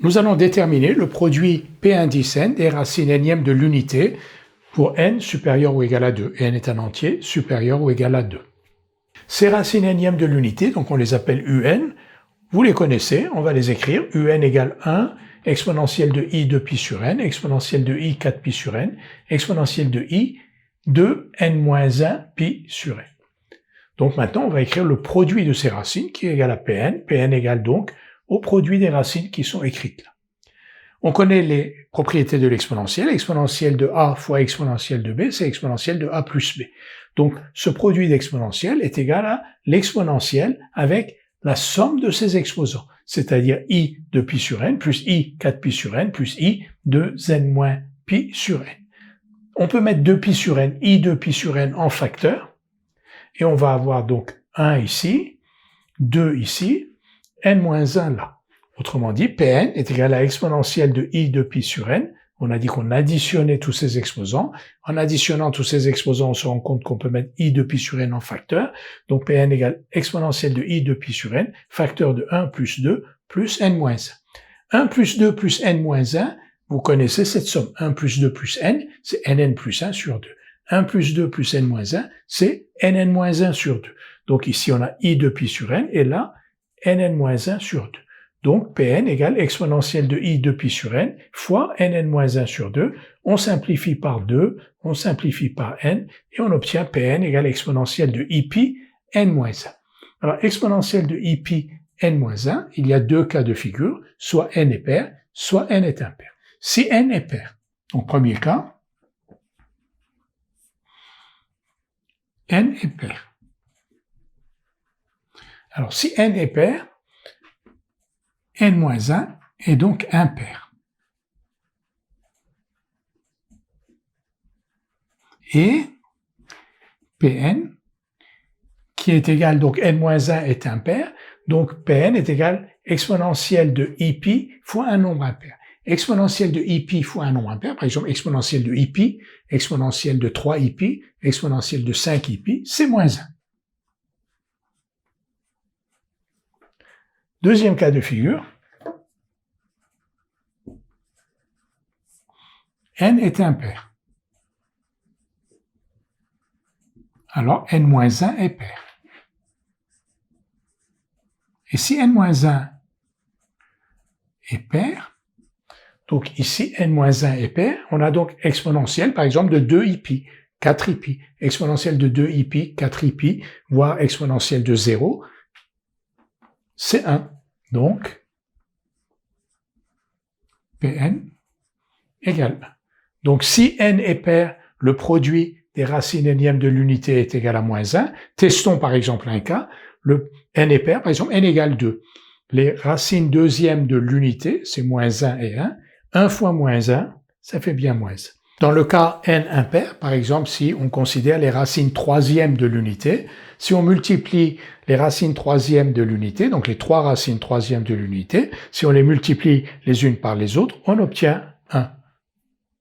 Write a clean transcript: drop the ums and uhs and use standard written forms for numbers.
Nous allons déterminer le produit P indice n des racines énièmes de l'unité pour n supérieur ou égal à 2. n est un entier supérieur ou égal à 2. Ces racines énièmes de l'unité, donc on les appelle un, vous les connaissez, on va les écrire. un égale 1, exponentielle de i 2pi sur n, exponentielle de i 4pi sur n, exponentielle de i 2n-1 pi sur n. Donc maintenant, on va écrire le produit de ces racines qui est égal à Pn. Pn égale donc au produit des racines qui sont écrites là. On connaît les propriétés de l'exponentielle. Exponentielle de a fois exponentielle de b, c'est exponentielle de a plus b. Donc ce produit d'exponentielle est égal à l'exponentielle avec la somme de ses exposants, c'est-à-dire i de pi sur n plus i 4pi sur n plus i de n moins pi sur n. On peut mettre 2pi sur n, i de pi sur n en facteur, et on va avoir donc 1 ici, 2 ici, n-1 là. Autrement dit, Pn est égal à exponentielle de i de pi sur n. On a dit qu'on additionnait tous ces exposants. En additionnant tous ces exposants, on se rend compte qu'on peut mettre i de pi sur n en facteur. Donc Pn égale exponentielle de i de pi sur n, facteur de 1 plus 2 plus n-1. 1 plus 2 plus n-1, vous connaissez cette somme. 1 plus 2 plus n, c'est nn plus 1 sur 2. 1 plus 2 plus n-1, c'est nn-1 sur 2. Donc ici, on a i de pi sur n, et là, nn-1 sur 2. Donc, Pn égale exponentielle de i de pi sur n fois nn-1 sur 2. On simplifie par 2, on simplifie par n, et on obtient Pn égale exponentielle de i pi n-1. Alors, exponentielle de i pi n-1, il y a deux cas de figure, soit n est pair, soit n est impair. Si n est pair, donc premier cas, n est pair. Alors, si n est pair, n-1 est donc impair. Et Pn, qui est égal, donc n-1 est impair, donc Pn est égal exponentielle de ipi fois un nombre impair. Exponentielle de ipi fois un nombre impair, par exemple exponentielle de ipi, exponentielle de 3ipi, exponentielle de 5ipi, c'est moins 1. Deuxième cas de figure, n est impair. Alors n-1 est pair. Et si n-1 est pair, donc ici n-1 est pair, on a donc exponentielle par exemple de 2ipi, 4ipi, exponentielle de 2ipi, 4ipi, voire exponentielle de 0, c'est 1. Donc, Pn égale 1. Donc, si n est pair, le produit des racines énièmes de l'unité est égal à moins 1. Testons par exemple un cas. Le n est pair, par exemple, n égale 2. Les racines deuxièmes de l'unité, c'est moins 1 et 1. 1 fois moins 1, ça fait bien moins 1. Dans le cas n impair, par exemple, si on considère les racines troisièmes de l'unité, si on multiplie les racines troisièmes de l'unité, donc les trois racines troisièmes de l'unité, si on les multiplie les unes par les autres, on obtient 1.